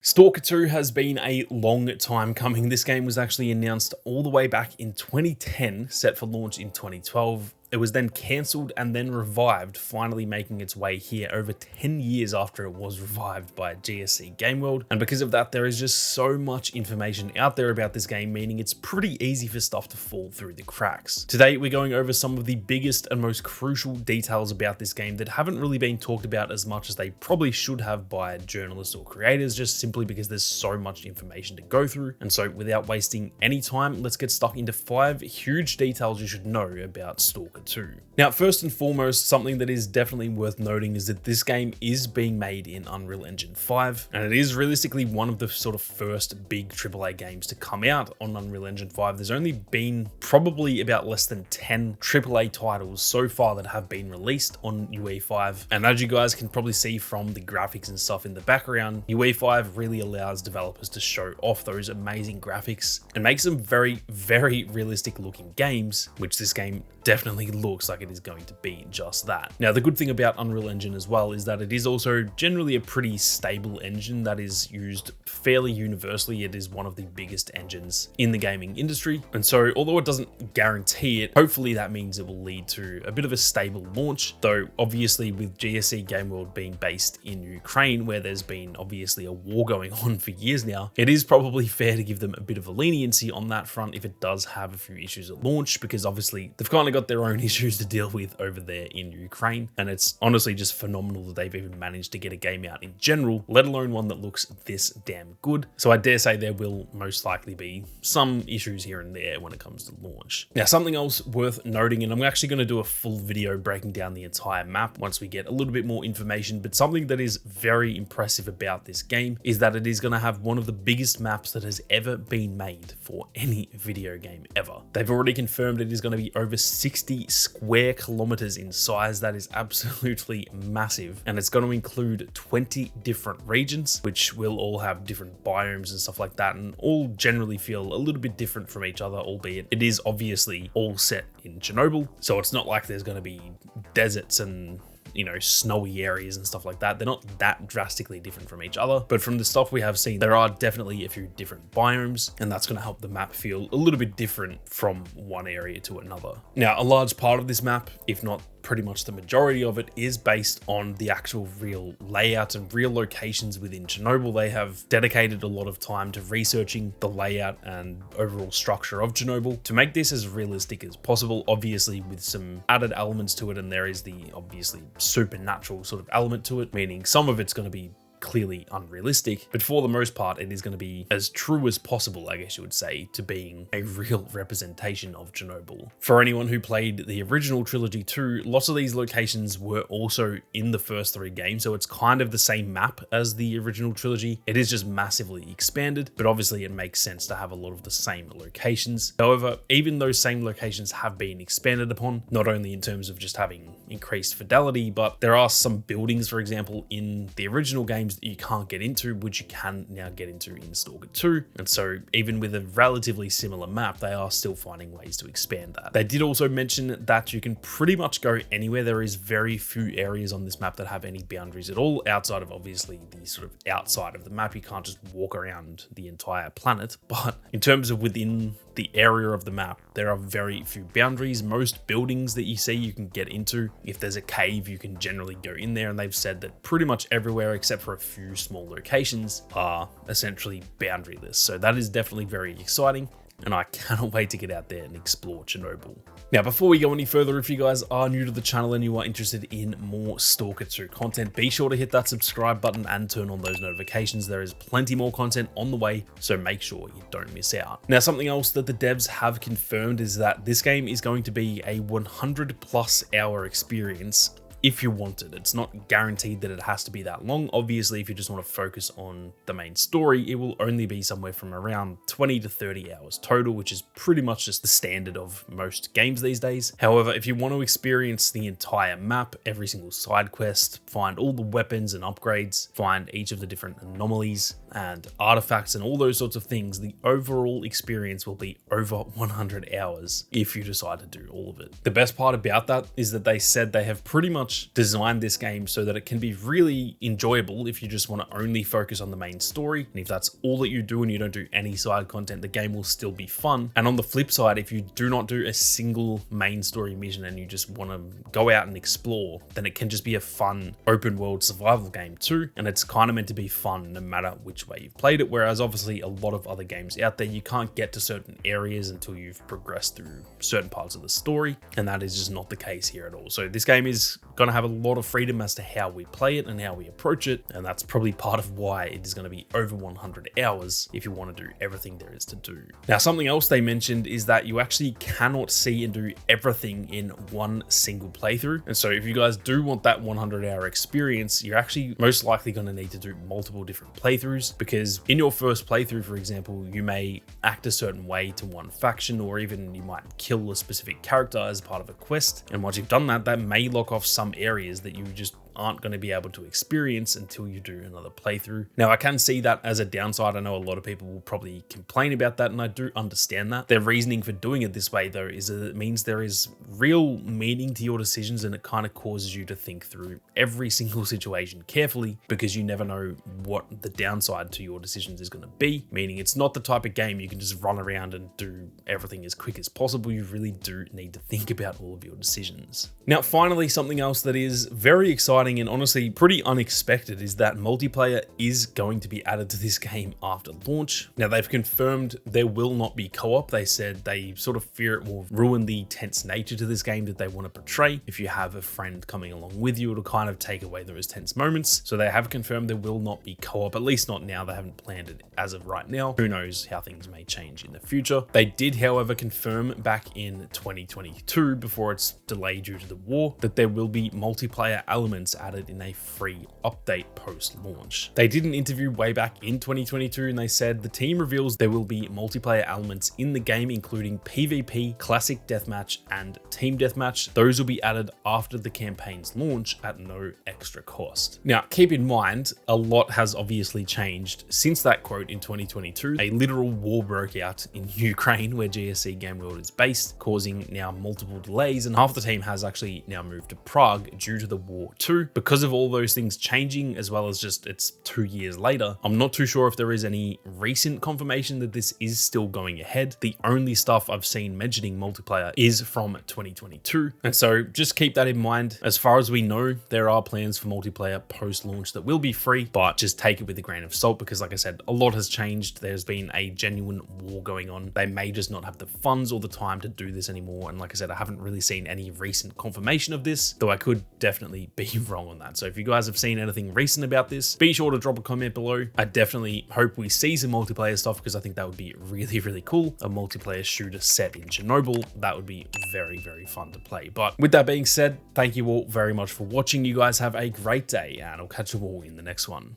S.T.A.L.K.E.R 2 has been a long time coming. This game was actually announced all the way back in 2010, set for launch in 2012. It was then cancelled and then revived, finally making its way here over 10 years after it was revived by GSC Game World. And because of that, there is just so much information out there about this game, meaning it's pretty easy for stuff to fall through the cracks. Today, we're going over some of the biggest and most crucial details about this game that haven't really been talked about as much as they probably should have by journalists or creators, just simply because there's so much information to go through. And so without wasting any time, let's get stuck into 5 huge details you should know about S.T.A.L.K.E.R 2. Now, first and foremost, something that is definitely worth noting is that this game is being made in Unreal Engine 5, and it is realistically one of the sort of first big AAA games to come out on Unreal Engine 5. There's only been probably about less than 10 AAA titles so far that have been released on UE5, and as you guys can probably see from the graphics and stuff in the background, UE5 really allows developers to show off those amazing graphics and make some very, very realistic looking games, which this game definitely looks like it is going to be just that. Now, the good thing about Unreal Engine as well is that it is also generally a pretty stable engine that is used fairly universally. It is one of the biggest engines in the gaming industry. And so although it doesn't guarantee it, hopefully that means it will lead to a bit of a stable launch. Though obviously with GSC Game World being based in Ukraine, where there's been obviously a war going on for years now, it is probably fair to give them a bit of a leniency on that front if it does have a few issues at launch, because obviously they've kind of got their own issues to deal with over there in Ukraine. And it's honestly just phenomenal that they've even managed to get a game out in general, let alone one that looks this damn good. So I dare say there will most likely be some issues here and there when it comes to launch. Now, something else worth noting, and I'm actually going to do a full video breaking down the entire map once we get a little bit more information, but something that is very impressive about this game is that it is going to have one of the biggest maps that has ever been made for any video game ever. They've already confirmed it is going to be over 60 square kilometers in size. That is absolutely massive, and it's going to include 20 different regions, which will all have different biomes and stuff like that, and all generally feel a little bit different from each other, albeit it is obviously all set in Chernobyl, so it's not like there's going to be deserts and snowy areas and stuff like that. They're not that drastically different from each other, but from the stuff we have seen, there are definitely a few different biomes, and that's going to help the map feel a little bit different from one area to another. Now, a large part of this map, if not pretty much the majority of it, is based on the actual real layout and real locations within Chernobyl. They have dedicated a lot of time to researching the layout and overall structure of Chernobyl to make this as realistic as possible, obviously with some added elements to it, and there is the obviously supernatural sort of element to it, meaning some of it's going to be clearly unrealistic, but for the most part it is going to be as true as possible, I guess you would say, to being a real representation of Chernobyl. For anyone who played the original trilogy too, lots of these locations were also in the first 3 games, so it's kind of the same map as the original trilogy. It is just massively expanded, but obviously it makes sense to have a lot of the same locations. However, even those same locations have been expanded upon, not only in terms of just having increased fidelity, but there are some buildings, for example, in the original games that you can't get into, which you can now get into in S.T.A.L.K.E.R 2. And so even with a relatively similar map, they are still finding ways to expand that. They did also mention that you can pretty much go anywhere. There is very few areas on this map that have any boundaries at all, outside of obviously the sort of outside of the map. You can't just walk around the entire planet, but in terms of within the area of the map, there are very few boundaries. Most buildings that you see you can get into. If there's a cave, you can generally go in there, and they've said that pretty much everywhere except for a few small locations are essentially boundaryless. So that is definitely very exciting, and I cannot wait to get out there and explore Chernobyl. Now, before we go any further, if you guys are new to the channel and you are interested in more S.T.A.L.K.E.R 2 content, be sure to hit that subscribe button and turn on those notifications. There is plenty more content on the way, so make sure you don't miss out. Now, something else that the devs have confirmed is that this game is going to be a 100+ hour experience if you want it. It's not guaranteed that it has to be that long. Obviously, if you just want to focus on the main story, it will only be somewhere from around 20 to 30 hours total, which is pretty much just the standard of most games these days. However, if you want to experience the entire map, every single side quest, find all the weapons and upgrades, find each of the different anomalies and artifacts and all those sorts of things, the overall experience will be over 100 hours if you decide to do all of it. The best part about that is that they said they have pretty much much designed this game so that it can be really enjoyable if you just want to only focus on the main story. And if that's all that you do and you don't do any side content, the game will still be fun. And on the flip side, if you do not do a single main story mission and you just want to go out and explore, then it can just be a fun open world survival game too. And it's kind of meant to be fun no matter which way you've played it. Whereas obviously a lot of other games out there, you can't get to certain areas until you've progressed through certain parts of the story. And that is just not the case here at all. So this game is going to have a lot of freedom as to how we play it and how we approach it. And that's probably part of why it is going to be over 100 hours if you want to do everything there is to do. Now, something else they mentioned is that you actually cannot see and do everything in one single playthrough. And so if you guys do want that 100-hour experience, you're actually most likely going to need to do multiple different playthroughs, because in your first playthrough, for example, you may act a certain way to one faction, or even you might kill a specific character as part of a quest. And once you've done that, that may lock off some areas that you just aren't going to be able to experience until you do another playthrough. Now, I can see that as a downside. I know a lot of people will probably complain about that, and I do understand that. Their reasoning for doing it this way, though, is that it means there is real meaning to your decisions, and it kind of causes you to think through every single situation carefully, because you never know what the downside to your decisions is going to be. Meaning it's not the type of game you can just run around and do everything as quick as possible. You really do need to think about all of your decisions. Now, finally, something else that is very exciting and honestly pretty unexpected is that multiplayer is going to be added to this game after launch. Now, they've confirmed there will not be co-op. They said they sort of fear it will ruin the tense nature to this game that they want to portray. If you have a friend coming along with you, it'll kind of take away those tense moments. So they have confirmed there will not be co-op, at least not now. They haven't planned it as of right now. Who knows how things may change in the future. They did, however, confirm back in 2022, before it's delayed due to the war, that there will be multiplayer elements added in a free update post-launch. They did an interview way back in 2022, and they said the team reveals there will be multiplayer elements in the game, including PvP, classic deathmatch, and team deathmatch. Those will be added after the campaign's launch at no extra cost. Now, keep in mind, a lot has obviously changed since that quote in 2022. A literal war broke out in Ukraine, where GSC Game World is based, causing now multiple delays, and half the team has actually now moved to Prague due to the war too. Because of all those things changing, as well as just it's 2 years later, I'm not too sure if there is any recent confirmation that this is still going ahead. The only stuff I've seen mentioning multiplayer is from 2022. And so just keep that in mind. As far as we know, there are plans for multiplayer post-launch that will be free, but just take it with a grain of salt, because like I said, a lot has changed. There's been a genuine war going on. They may just not have the funds or the time to do this anymore. And like I said, I haven't really seen any recent confirmation of this, though I could definitely be wrong on that. So if you guys have seen anything recent about this, be sure to drop a comment below. I definitely hope we see some multiplayer stuff, because I think that would be really, really cool. A multiplayer shooter set in Chernobyl, that would be very, very fun to play. But with that being said, thank you all very much for watching. You guys have a great day, and I'll catch you all in the next one.